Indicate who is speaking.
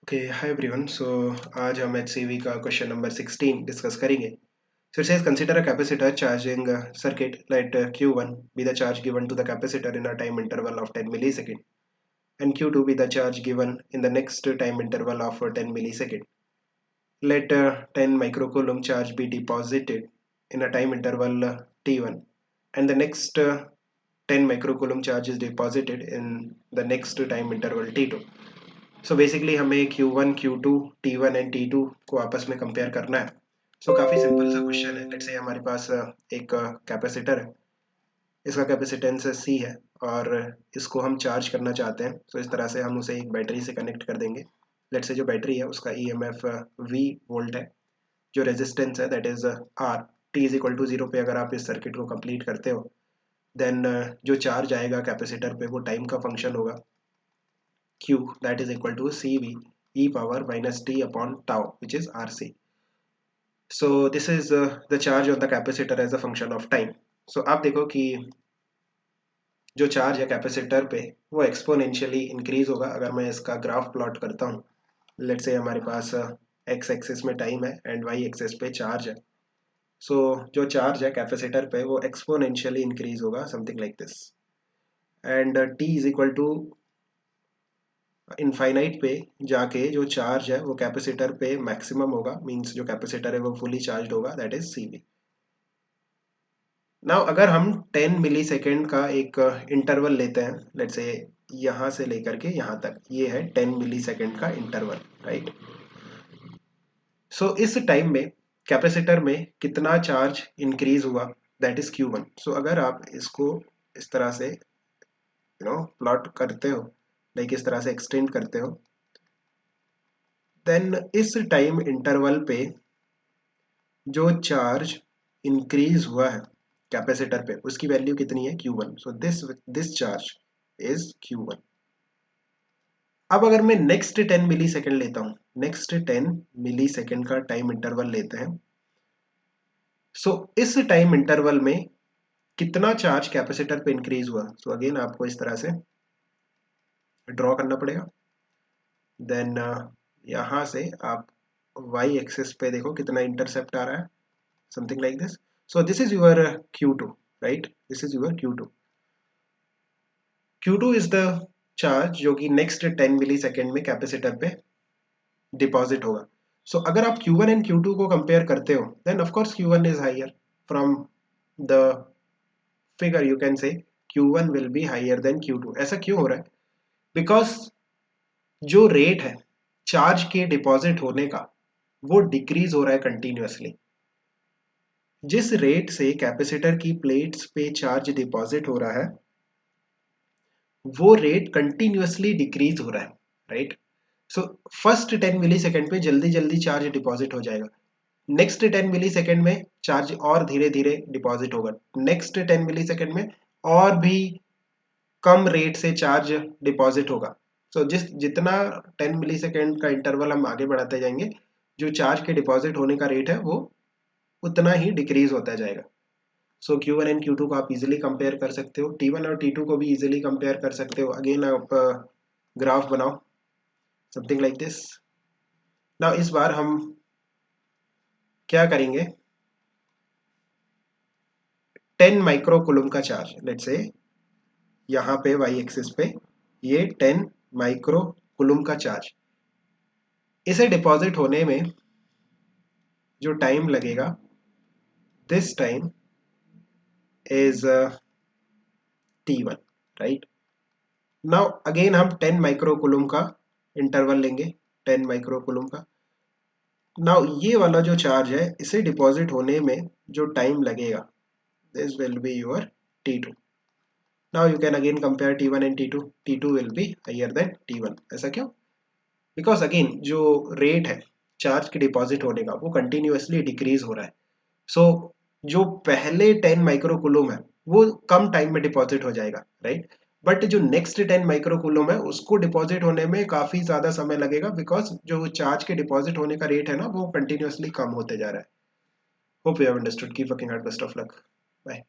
Speaker 1: Okay hi everyone. सो आज हम HCV का क्वेश्चन नंबर 16 डिस्कस करेंगे। So it says consider a capacitor charging circuit let Q1 be the charge given to the capacitor in a time interval of 10 millisecond and Q2 be the charge given in the next time interval of 10 millisecond. Let 10 microcoulomb charge be deposited in a time interval T1 and the next 10 microcoulomb charge is deposited in the next time interval T2. So basically हमें Q1, Q2, T1 and T2 को आपस में compare करना है। सो काफ़ी simple सा question है। Let's say हमारे पास एक कैपेसिटर है, इसका कैपेसिटेंस C है और इसको हम चार्ज करना चाहते हैं। सो इस तरह से हम उसे एक बैटरी से कनेक्ट कर देंगे। लेट्स से जो बैटरी है उसका EMF V वोल्ट है, जो रेजिस्टेंस है that is R। T is equal to 0 पे अगर आप इस सर्किट को कंप्लीट करते हो देन जो चार्ज आएगा कैपेसिटर पे वो टाइम का फंक्शन होगा Q, that is equal to CV e power minus t upon tau, which is RC. So this is the charge on the capacitor as a function of time. So आप देखो कि जो charge है capacitor पे वो exponentially increase होगा। अगर मैं इसका ग्राफ प्लॉट करता हूँ, लेट्स से हमारे पास एक्स एक्सिस में टाइम है एंड वाई एक्सिस पे चार्ज है। सो जो चार्ज है कैपेसिटर पे वो एक्सपोनेंशियली इंक्रीज होगा something like this and t is equal to infinite पे जाके जो चार्ज है वो कैपेसिटर पे मैक्सिमम होगा, मींस जो कैपेसिटर है वो फुली चार्ज होगा, दैट इज CV। नाउ अगर हम 10 मिली सेकेंड का एक इंटरवल लेते हैं, लेट्स से यहाँ से लेकर के यहाँ तक ये है 10 मिली सेकेंड का इंटरवल, राइट। सो इस टाइम में कैपेसिटर में कितना चार्ज इंक्रीज हुआ, दैट इज Q1। सो अगर आप इसको इस तरह से प्लॉट करते हो, लाइक इस तरह से एक्सटेंड करते हो, देन इस टाइम इंटरवल पे जो चार्ज इंक्रीज हुआ है कैपेसिटर पे उसकी वैल्यू कितनी है Q1। So this charge is Q1। अब अगर मैं नेक्स्ट 10 मिली सेकेंड लेता हूं, नेक्स्ट 10 मिली सेकेंड का टाइम इंटरवल लेते हैं। सो इस टाइम इंटरवल में कितना चार्ज कैपेसिटर पे इंक्रीज हुआ। सो अगेन आपको इस तरह से ड्रॉ करना पड़ेगा। देन यहां से आप वाई एक्सिस पे देखो कितना इंटरसेप्ट आ रहा है, something like this. So this is your Q2, right? This is your Q2. Q2 is the charge जो कि next 10 मिली सेकेंड में कैपेसिटर पे डिपॉजिट होगा। सो अगर आप Q1 एंड Q2 को कंपेयर करते हो then of course Q1 is higher from the figure, you can say Q1 will be higher then Q2। ऐसा क्यों हो रहा है? बिकॉज जो रेट है चार्ज के डिपॉजिट होने का वो डिक्रीज हो रहा है कंटिन्यूअसली। जिस रेट से कैपेसिटर की प्लेट्स पे चार्ज डिपॉजिट हो रहा है वो रेट कंटिन्यूअसली डिक्रीज हो रहा है, राइट। सो फर्स्ट 10 मिली सेकेंड पे जल्दी जल्दी चार्ज डिपॉजिट हो जाएगा, नेक्स्ट 10 मिली सेकेंड में चार्ज और धीरे धीरे डिपॉजिट होगा, नेक्स्ट 10 मिली सेकेंड में और भी कम रेट से चार्ज डिपॉजिट होगा। सो जितना 10 मिली सेकेंड का इंटरवल हम आगे बढ़ाते जाएंगे जो चार्ज के डिपॉजिट होने का रेट है वो उतना ही डिक्रीज होता जाएगा। सो Q1 एंड Q2 को आप इजीली कंपेयर कर सकते हो, T1 और T2 को भी इजीली कंपेयर कर सकते हो। अगेन आप ग्राफ बनाओ समथिंग लाइक दिस। नाउ इस बार हम क्या करेंगे, 10 माइक्रो कुलम का चार्ज, लेट्स से यहाँ पे वाई एक्सिस पे ये 10 माइक्रो कुलम का चार्ज, इसे डिपॉजिट होने में जो टाइम लगेगा this time is T1, right. Now again हम 10 माइक्रो कुलम का इंटरवल लेंगे, 10 माइक्रो कुलम का। नाउ ये वाला जो चार्ज है इसे डिपॉजिट होने में जो टाइम लगेगा this will be your T2। Now you can again compare T1 and T2, T2 will be higher than T1। ऐसा क्यों? बिकॉज अगेन जो रेट है चार्ज के डिपॉजिट होने का वो कंटिन्यूअसली डिक्रीज हो रहा है। सो जो पहले 10 माइक्रो कुलम है वो कम टाइम में डिपॉजिट हो जाएगा, राइट। बट जो नेक्स्ट 10 माइक्रो कुलम है उसको डिपॉजिट होने में काफी ज्यादा समय लगेगा बिकॉज जो चार्ज के डिपॉजिट होने का रेट है ना वो कंटिन्यूअसली कम होते जा रहा है। Hope you have understood. Keep working hard, best of luck, bye.